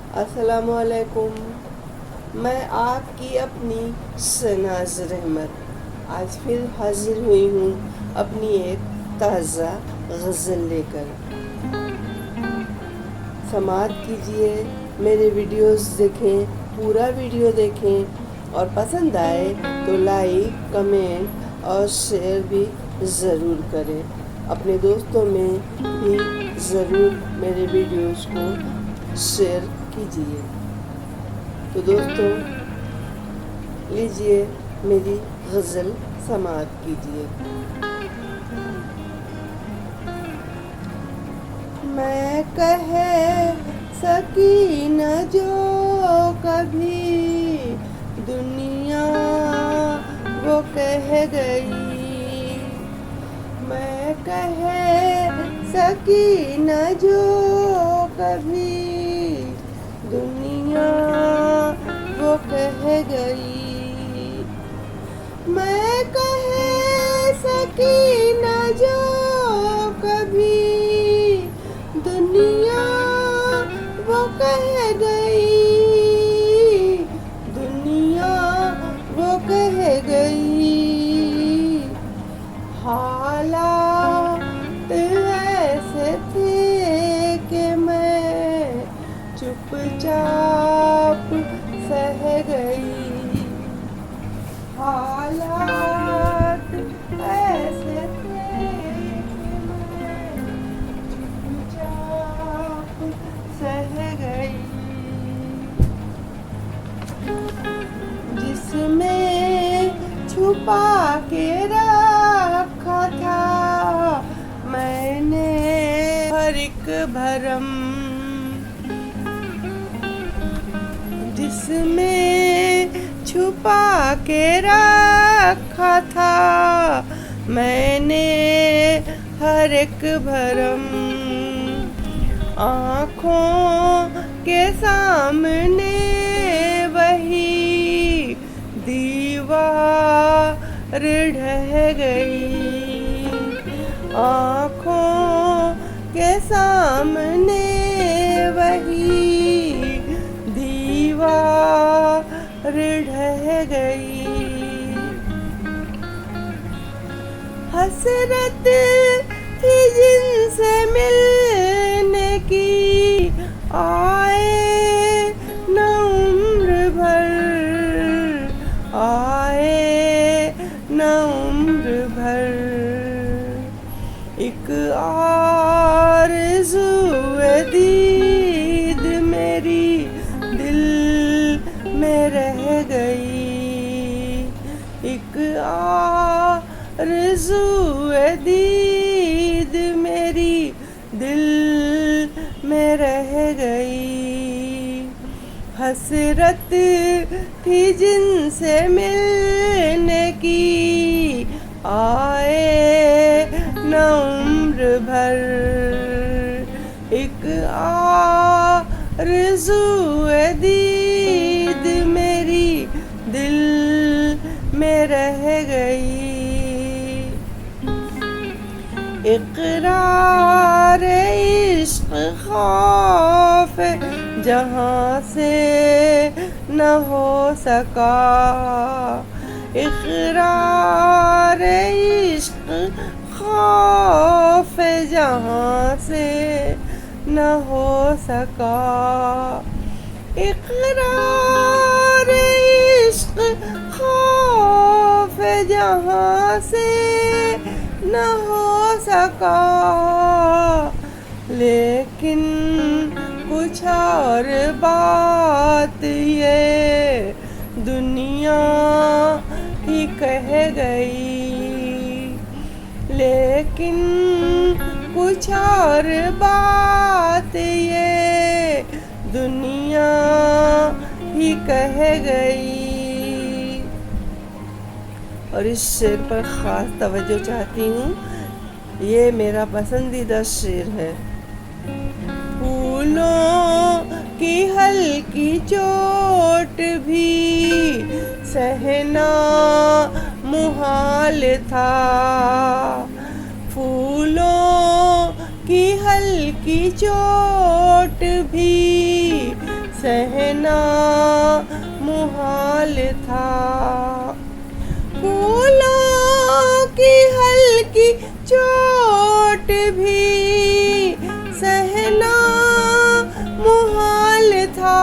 अस्सलामुअलैकुम। मैं आपकी अपनी शहनाज रहमत आज फिर हाजिर हुई हूँ अपनी एक ताज़ा गज़ल लेकर। समाअत कीजिए, मेरे वीडियोस देखें, पूरा वीडियो देखें और पसंद आए तो लाइक, कमेंट और शेयर भी ज़रूर करें। अपने दोस्तों में भी ज़रूर मेरे वीडियोस को शेयर कीजिए। तो दोस्तों, लीजिए मेरी गज़ल समाअत कीजिए। मैं कह सकी न जो कभी दुनिया वो कह गई। मैं कह सकी न जो कभी दुनिया वो कह गई। मैं कह सकी न जो कभी दुनिया वो कह गई। दुनिया वो कह गई। हालात ऐसे थे कि मैं चुपचाप सह गई। हालात ऐसे थे कि मैं चुपचाप सह गई। जिसमें छुपा के रखा था मैंने हर एक भरम। जिसमें छुपा के रखा था मैंने हर एक भरम। आँखों के सामने वही दीवार ढह गई। आँखों के सामने वही दीवार ढह गई। हसरत थी जिनसे मिलने की आए न उम्र भर। आए न उम्र भर। एक आरज़ूए दीद मेरी दिल में रह गई। एक आरज़ूए दीद मेरी दिल में रह गई। हसरत थी जिनसे मिलने की आए न उम्र भर। एक आरज़ूए दीद मेरी दिल में रह गई। इक़रार इश्क़ खौफ जहाँ से न हो सका। इक़रार इश्क़ खौफ जहाँ से न हो सका। इक़रार इश्क़ खौफ जहाँ से न हो सका। लेकिन कुछ और बात ये दुनिया ही कह गई। लेकिन कुछ और बात ये दुनिया ही कह गई। और इस शेर पर ख़ास तवज्जो चाहती हूँ। ये मेरा पसंदीदा शेर है। फूलों की हल्की चोट भी सहना मुहाल था। फूलों की हल्की चोट भी सहना मुहाल था। फूलों की हल्की चोट भी सहना मुहाल था,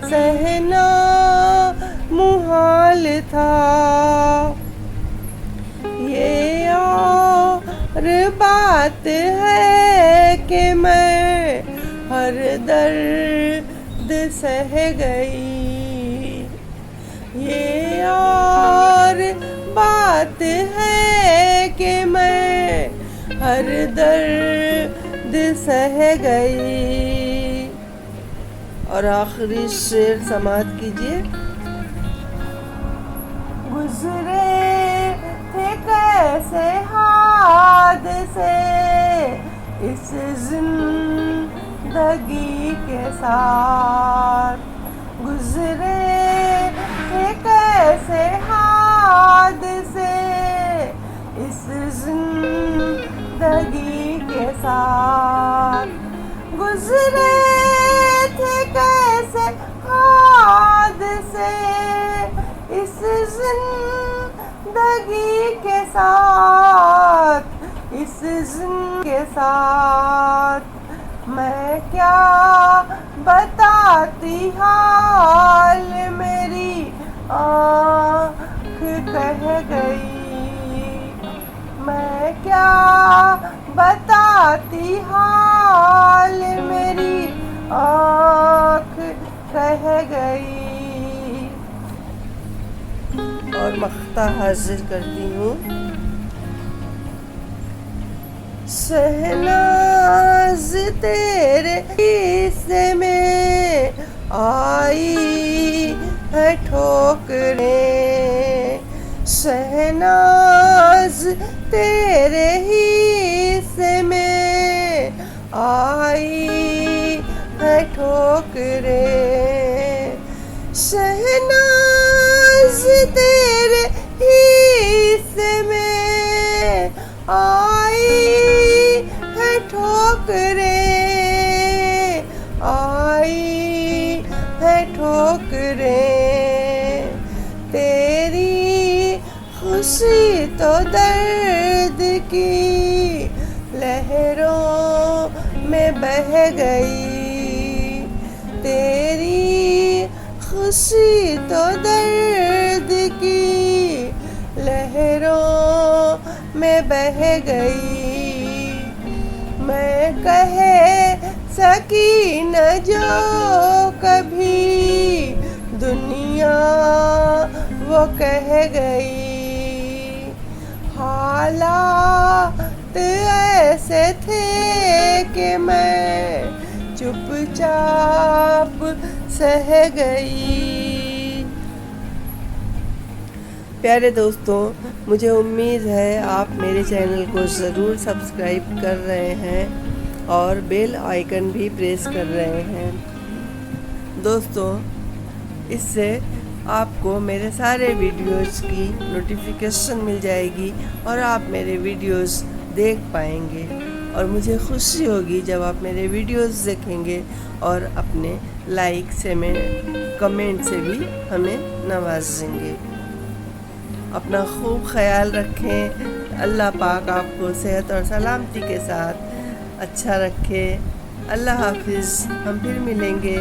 सहना मुहाल था। ये और बात है कि मैं हर दर्द सह गई। ये और बात है कि मैं हर दर्द सह गई। और आखिरी शेर समाअत कीजिए। गुजरे थे कैसे हादसे इस जिंदगी के साथ, गुजरे थे कैसे हादसे इस जिंदगी के साथ, गुजरे थे कैसे हादसे इस जिंदगी के साथ, इस जिंदगी के साथ। मैं क्या बताती हाल मेरी आँख कह गई। मैं क्या बताती हाल मेरी आँख कह गई। और मख्ता हाजिर करती हूँ। शहनाज तेरे हिस्से में आई है ठोकरें, शहनाज तेरे हिस्से में आई है ठोकरें, शहनाज तेरे हिस्से में आई है ठोकरें, आई है ठोकरें। तेरी खुशी तो दर्द की लहरों में बह गई, तेरी खुशी तो दर्द की लहरों में बह गई। मैं कह सकी न जो कभी दुनिया वो कह गई। हालात ऐसे थे कि मैं चुपचाप सह गई। प्यारे दोस्तों, मुझे उम्मीद है आप मेरे चैनल को ज़रूर सब्सक्राइब कर रहे हैं और बेल आइकन भी प्रेस कर रहे हैं। दोस्तों, इससे आपको मेरे सारे वीडियोज़ की नोटिफिकेशन मिल जाएगी और आप मेरे वीडियोज़ देख पाएंगे। और मुझे खुशी होगी जब आप मेरे वीडियोज़ देखेंगे और अपने लाइक से कमेंट से भी हमें नवाजेंगे। अपना खूब ख्याल रखें। अल्लाह पाक आपको सेहत और सलामती के साथ अच्छा रखे। अल्लाह हाफिज़। हम फिर मिलेंगे।